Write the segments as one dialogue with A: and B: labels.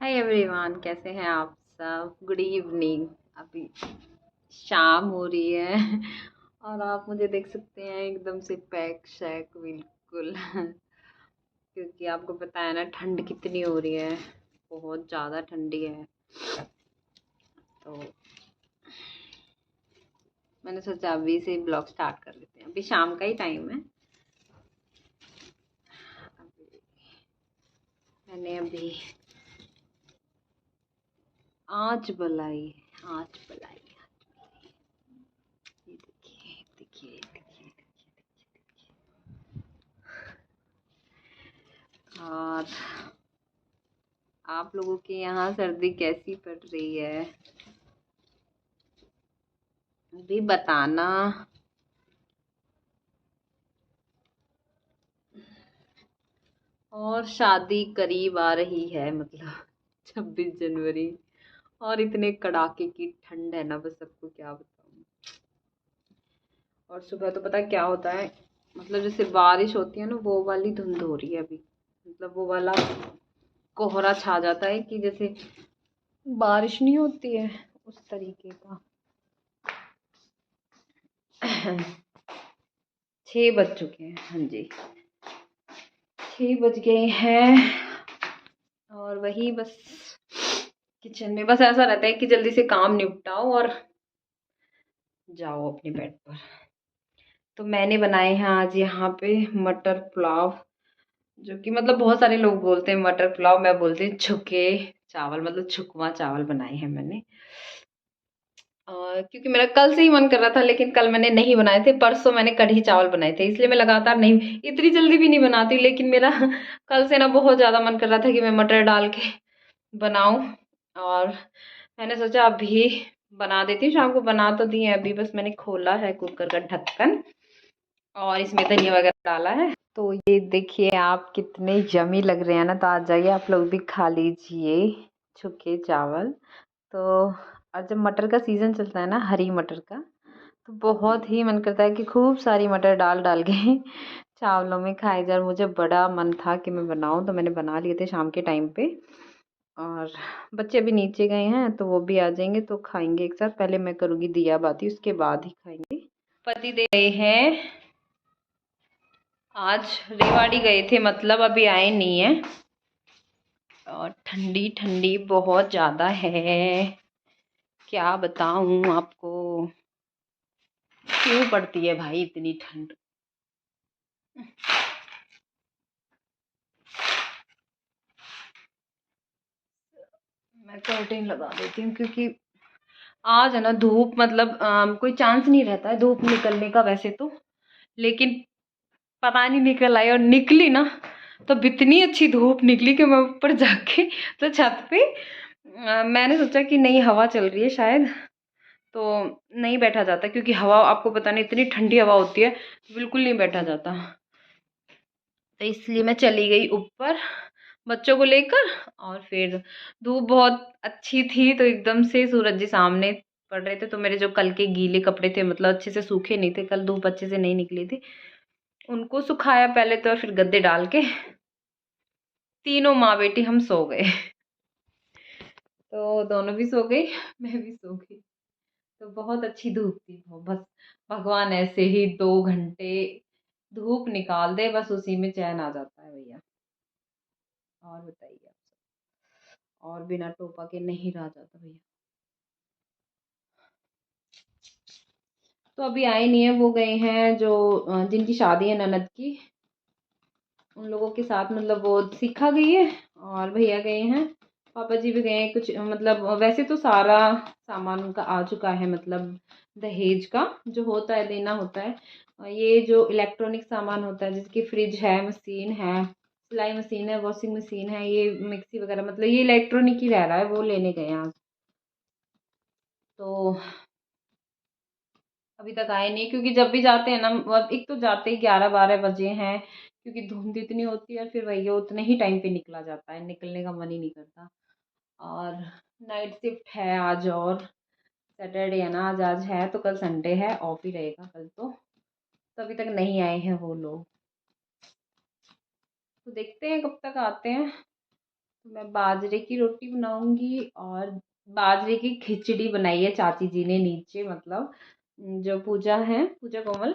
A: Hi everyone, कैसे हैं आप सब। Good evening. अभी शाम हो रही है और आप मुझे देख सकते हैं एकदम से पैक शैक बिल्कुल क्योंकि आपको पता है ना ठंड कितनी हो रही है। बहुत ज़्यादा ठंडी है। तो मैंने सोचा अभी से ब्लॉग स्टार्ट कर लेते हैं। अभी शाम का ही टाइम है। अभी मैंने अभी आँच बनाई। आँच बनाई। ये देखिए देखिए देखिए। और आप लोगों के यहाँ सर्दी कैसी पड़ रही है भी बताना। और शादी करीब आ रही है, मतलब 26 जनवरी। और इतने कड़ाके की ठंड है ना, बस सबको क्या बताऊँ। और सुबह तो पता है क्या होता है, मतलब जैसे बारिश होती है ना वो वाली धुंध हो रही है अभी। मतलब वो वाला कोहरा छा जाता है कि जैसे बारिश नहीं होती है उस तरीके का। 6 बज चुके हैं। हाँ जी, 6 बज गए हैं। और वही बस किचन में बस ऐसा रहता है कि जल्दी से काम निपटाओ और जाओ अपने बेड पर। तो मैंने बनाए हैं आज यहाँ पे मटर पुलाव, जो कि मतलब बहुत सारे लोग बोलते हैं मटर पुलाव, मैं बोलती हूँ छुके चावल, मतलब छुकवा चावल बनाए हैं मैंने। क्योंकि मेरा कल से ही मन कर रहा था, लेकिन कल मैंने नहीं बनाए थे। परसों मैंने कढ़ी चावल बनाए थे, इसलिए मैं लगातार नहीं, इतनी जल्दी भी नहीं बनाती। लेकिन मेरा कल से ना बहुत ज़्यादा मन कर रहा था कि मैं मटर डाल के बनाऊं। और मैंने सोचा अभी बना देती हूँ। शाम को बना तो दी है, अभी बस मैंने खोला है कुकर का ढक्कन और इसमें धनिया वगैरह डाला है। तो ये देखिए आप, कितने यमी लग रहे हैं ना। तो आ जाइए आप लोग भी खा लीजिए छुके चावल। तो और जब मटर का सीज़न चलता है ना, हरी मटर का, तो बहुत ही मन करता है कि खूब सारी मटर डाल डाल के चावलों में खाए जाए। मुझे बड़ा मन था कि मैं बनाऊं, तो मैंने बना लिए थे शाम के टाइम पे। और बच्चे अभी नीचे गए हैं तो वो भी आ जाएंगे तो खाएंगे एक साथ। पहले मैं करूँगी दिया बाती, उसके बाद ही खाएंगे। पति दे गए हैं, आज रेवाड़ी गए थे, मतलब अभी आए नहीं है। और ठंडी ठंडी बहुत ज़्यादा है, क्या बताऊं आपको। क्यों पड़ती है भाई इतनी ठंड। मैं कर्टेन लगा देती हूँ क्योंकि आज है ना धूप, मतलब कोई चांस नहीं रहता है धूप निकलने का वैसे तो। लेकिन पता नहीं निकल आई, और निकली ना तो इतनी अच्छी धूप निकली कि मैं ऊपर जाके तो छत पे मैंने सोचा कि नहीं हवा चल रही है शायद, तो नहीं बैठा जाता। क्योंकि हवा आपको पता नहीं इतनी ठंडी हवा होती है, बिल्कुल नहीं बैठा जाता। तो इसलिए मैं चली गई ऊपर बच्चों को लेकर। और फिर धूप बहुत अच्छी थी तो एकदम से सूरज जी सामने पड़ रहे थे। तो मेरे जो कल के गीले कपड़े थे, मतलब अच्छे से सूखे नहीं थे, कल धूप अच्छे से नहीं निकली थी, उनको सुखाया पहले तो, और फिर गद्दे डाल के तीनों माँ बेटी हम सो गए। तो दोनों भी सो गई, मैं भी सो गई। तो बहुत अच्छी धूप थी। तो बस भगवान ऐसे ही 2 घंटे धूप निकाल दे, बस उसी में चैन आ जाता है भैया। और बताइए आप सब। और बिना टोपा के नहीं रहा जाता भैया। तो अभी आए नहीं है, वो गए हैं जो जिनकी शादी है ननद की, उन लोगों के साथ, मतलब वो सीखा गई है। और भैया गए हैं, पापा जी भी गए हैं। कुछ मतलब वैसे तो सारा सामान उनका आ चुका है, मतलब दहेज का जो होता है देना होता है। ये जो इलेक्ट्रॉनिक सामान होता है, जिसकी फ्रिज है, मशीन है, सिलाई मशीन है, वॉशिंग मशीन है, ये मिक्सी वगैरह, मतलब ये इलेक्ट्रॉनिक ही रह रहा है, वो लेने गए हैं आज। तो अभी तक आए नहीं, क्योंकि जब भी जाते हैं ना, एक तो जाते ही 11-12 बजे हैं, क्योंकि धुंध इतनी होती है। फिर वही उतने ही टाइम पे निकला जाता है, निकलने का मन ही नहीं करता। और नाइट शिफ्ट है आज, और सैटरडे है ना आज, आज है तो कल संडे है, ऑफ ही रहेगा कल तो अभी तक नहीं आए हैं वो लोग। तो देखते हैं कब तक आते हैं। मैं बाजरे की रोटी बनाऊंगी और बाजरे की खिचड़ी बनाई है चाची जी ने नीचे, मतलब जो पूजा है, पूजा कोमल,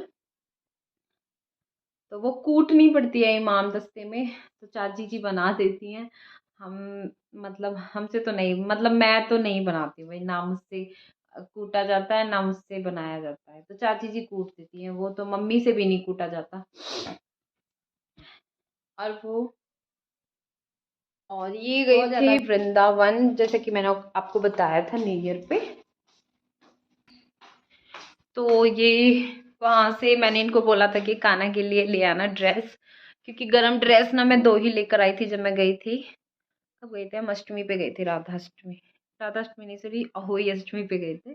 A: तो वो कूटनी पड़ती है इमाम दस्ते में, तो चाची जी बना देती हैं। हम मतलब हमसे तो नहीं, मतलब मैं तो नहीं बनाती भाई, ना मुझसे कूटा जाता है ना मुझसे बनाया जाता है, तो चाची जी कूट देती हैं, वो तो मम्मी से भी नहीं कूटा जाता। और वो और ये गई थी वृंदावन, जैसे कि मैंने आपको बताया था न्यू ईयर पे। तो ये वहां से मैंने इनको बोला था कि कान्हा के लिए ले आना ड्रेस, क्योंकि गरम ड्रेस ना मैं 2 ही लेकर आई थी जब मैं गई थी। कब गए थे हम? अष्टमी पे गए थे, राधाष्टमी, राधाष्टमी नहीं सॉरी अहोई अष्टमी पे गए थे।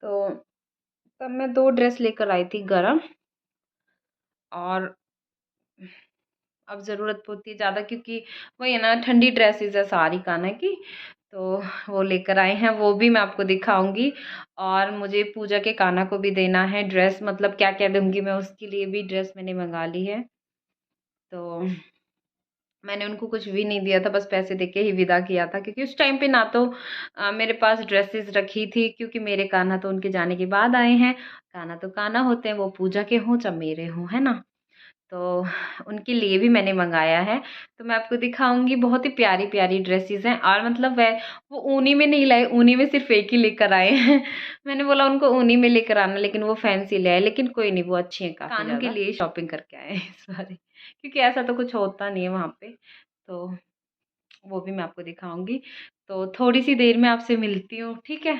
A: तो तब मैं 2 ड्रेस लेकर आई थी गरम, और अब ज़रूरत होती है ज़्यादा, क्योंकि वही है ना, ठंडी ड्रेसेस है सारी कान्हा की, तो वो लेकर आए हैं, वो भी मैं आपको दिखाऊंगी। और मुझे पूजा के कान्हा को भी देना है ड्रेस, मतलब क्या क्या दूंगी मैं, उसके लिए भी ड्रेस मैंने मंगा ली है। तो मैंने उनको कुछ भी नहीं दिया था, बस पैसे देके ही विदा किया था, क्योंकि उस टाइम पे ना तो मेरे पास ड्रेसेस रखी थी, क्योंकि मेरे कान्हा तो उनके जाने के बाद आए हैं। कान्हा तो कान्हा होते हैं, वो पूजा के हों चाहे मेरे हों, है ना। तो उनके लिए भी मैंने मंगाया है, तो मैं आपको दिखाऊंगी। बहुत ही प्यारी प्यारी ड्रेसेस हैं, और मतलब वह वो ऊनी में नहीं लाए, ऊनी में सिर्फ एक ही लेकर आए हैं। मैंने बोला उनको ऊनी में लेकर आना, लेकिन वो फैंसी ले आए, लेकिन कोई नहीं, वो अच्छी है काफी, कानों के लिए शॉपिंग करके आए हैं इस बार, क्योंकि ऐसा तो कुछ होता नहीं है वहाँ पे। तो वो भी मैं आपको दिखाऊंगी। तो थोड़ी सी देर में आपसे मिलती हूँ, ठीक है।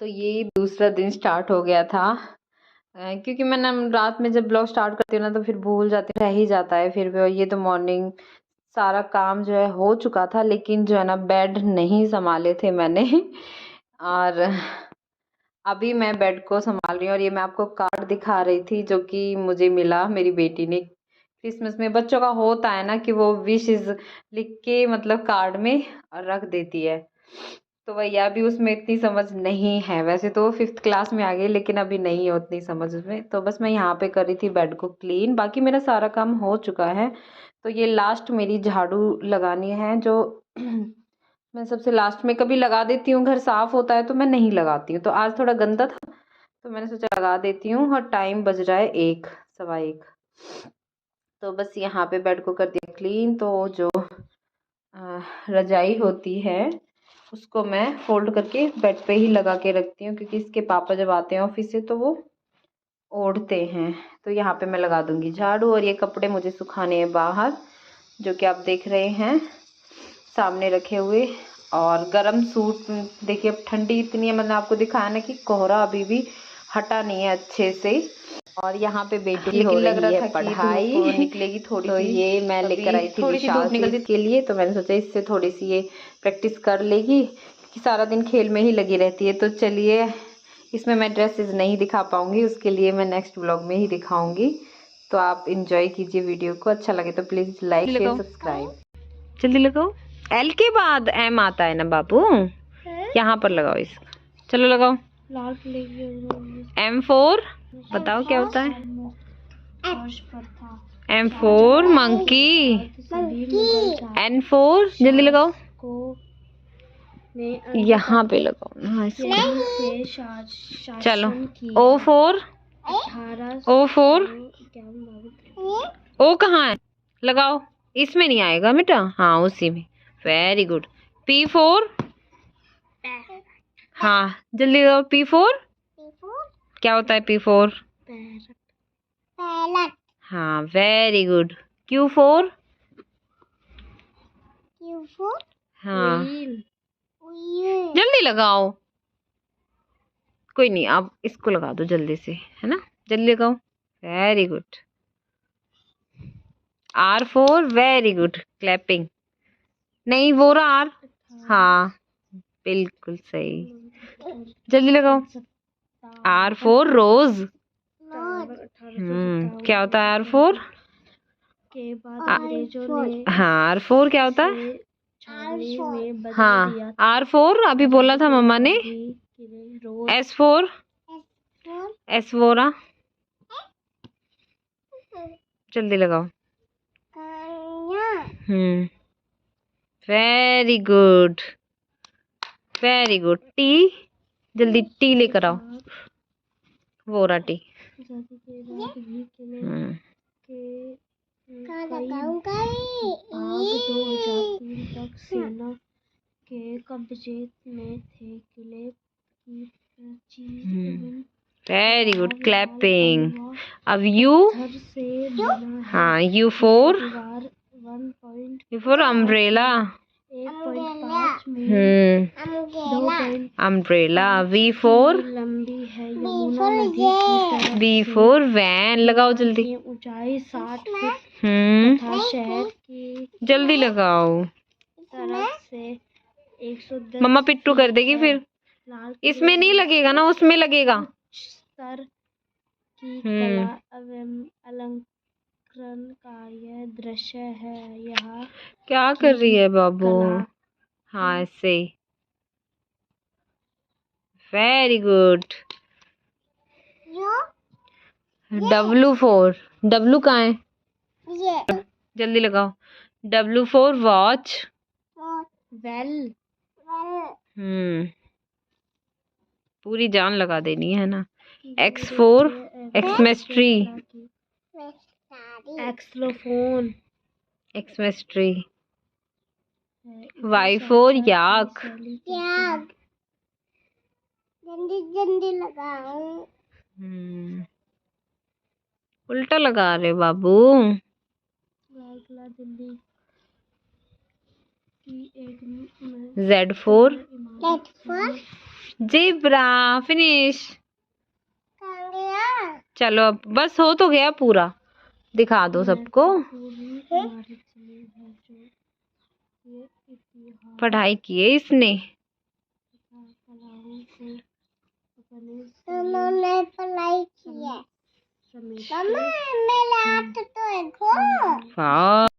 A: तो ये दूसरा दिन स्टार्ट हो गया था, क्योंकि मैंने रात में जब ब्लॉग स्टार्ट करती हूँ ना, तो फिर भूल जाती, रह ही जाता है फिर भी। ये तो मॉर्निंग सारा काम जो है हो चुका था, लेकिन जो है ना बेड नहीं संभाले थे मैंने। और अभी मैं बेड को संभाल रही हूँ, और ये मैं आपको कार्ड दिखा रही थी जो कि मुझे मिला मेरी बेटी ने क्रिसमस में। बच्चों का होता है ना कि वो विशेस लिख के मतलब कार्ड में रख देती है, तो भैया अभी उसमें इतनी समझ नहीं है, वैसे तो वो 5th क्लास में आ गई, लेकिन अभी नहीं है उतनी समझ उसमें। तो बस मैं यहाँ पे कर रही थी बेड को क्लीन, बाकी मेरा सारा काम हो चुका है। तो ये लास्ट मेरी झाड़ू लगानी है, जो मैं सबसे लास्ट में कभी लगा देती हूँ, घर साफ होता है तो मैं नहीं लगाती हूँ, तो आज थोड़ा गंदा था तो मैंने सोचा लगा देती हूँ। और टाइम बज रहा है 1, सवा 1। तो बस यहाँ पे बेड को कर दिया क्लीन। तो जो रजाई होती है उसको मैं फोल्ड करके बेड पे ही लगा के रखती हूँ, क्योंकि इसके पापा जब आते हैं ऑफिस से तो वो ओढ़ते हैं। तो यहाँ पे मैं लगा दूंगी झाड़ू, और ये कपड़े मुझे सुखाने हैं बाहर, जो कि आप देख रहे हैं सामने रखे हुए। और गरम सूट देखिए, अब ठंडी इतनी है, मैंने आपको दिखाया ना कि कोहरा अभी भी हटा नहीं है अच्छे से। और यहाँ पे बेटी हो रही है पढ़ाई, निकलेगी थोड़ी तो ये मैं लेकर आई थी थोड़ी सी धूप निकलती के लिए, तो मैंने सोचा इससे थोड़ी सी ये प्रैक्टिस कर लेगी, कि सारा दिन खेल में ही लगी रहती है। तो चलिए, इसमें मैं ड्रेसेस नहीं दिखा पाऊंगी, उसके लिए मैं नेक्स्ट व्लॉग में ही दिखाऊंगी। तो आप इंजॉय कीजिए वीडियो को, अच्छा लगे तो प्लीज लाइक शेयर सब्सक्राइब। जल्दी लगाओ, एल के बाद एम आता है ना बाबू, यहाँ पर लगाओ इसका, चलो लगाओ। M4 बताओ क्या होता है? M4 मंकी, N4 जल्दी लगाओ, यहाँ पे लगाओ ना इसको। चलो O4, O4, O कहाँ है? लगाओ, इसमें नहीं आएगा बेटा, हाँ उसी में, वेरी गुड। P4, हाँ जल्दी लगाओ। P4 क्या होता है? P4 हाँ वेरी गुड। Q4 हाँ जल्दी लगाओ, कोई नहीं आप इसको लगा दो जल्दी से, है ना, जल्दी लगाओ, very good. R4 very good, clapping, नहीं वो रहा R, हाँ बिल्कुल सही, जल्दी लगाओ। R4 रोज, क्या होता है R4? हाँ R4 क्या होता है? हाँ R4 अभी बोला था मम्मा ने। S4, S4 जल्दी लगाओ। Very good, very good. T, जल्दी टी लेकर आओ, वो रहा टी। हम्म,
B: आग 2003 तक सेना के कब्जे में थे। किले की प्राचीन
A: वेरी गुड, क्लैपिंग। अब यू,
B: से बना है।
A: हाँ, यू फोर,
B: दीवार 1.1
A: यू फोर अम्ब्रेला।
B: 1.5 मील 2.5
A: अम्ब्रेला। वी फोर,
B: लंबी है। यमुना नदी की तरफ
A: वी फोर वैन। लगाओ जल्दी।
B: की ऊंचाई 60 फीट तथा शहर की
A: जल्दी लगाओ।
B: तरफ से 110
A: मम्मा पिट्टू कर देगी फिर।
B: लाल
A: इसमें नहीं लगेगा ना, उसमें लगेगा।
B: स्तर की कला एवं अलंकरण का यह दृश्य है। यहाँ
A: क्या कर रही है बाबू?
B: कला
A: हाँ, ऐसे। Very good. W four, W कहाँ है? जल्दी लगाओ। W four watch.
B: वेल
A: पूरी जान लगा देनी है ना। X for xmas tree,
B: xylophone
A: xmas tree. Y for yak.
B: जल्दी लगाओ।
A: उल्टा लगा रहे बाबू। Z for zebra. फिनिश। चलो अब बस, हो तो गया पूरा। दिखा दो सबको। पढ़ाई की है इसने।
B: उन्होंने पढ़ाई की है। मम्मा मेरा हाथ तो है।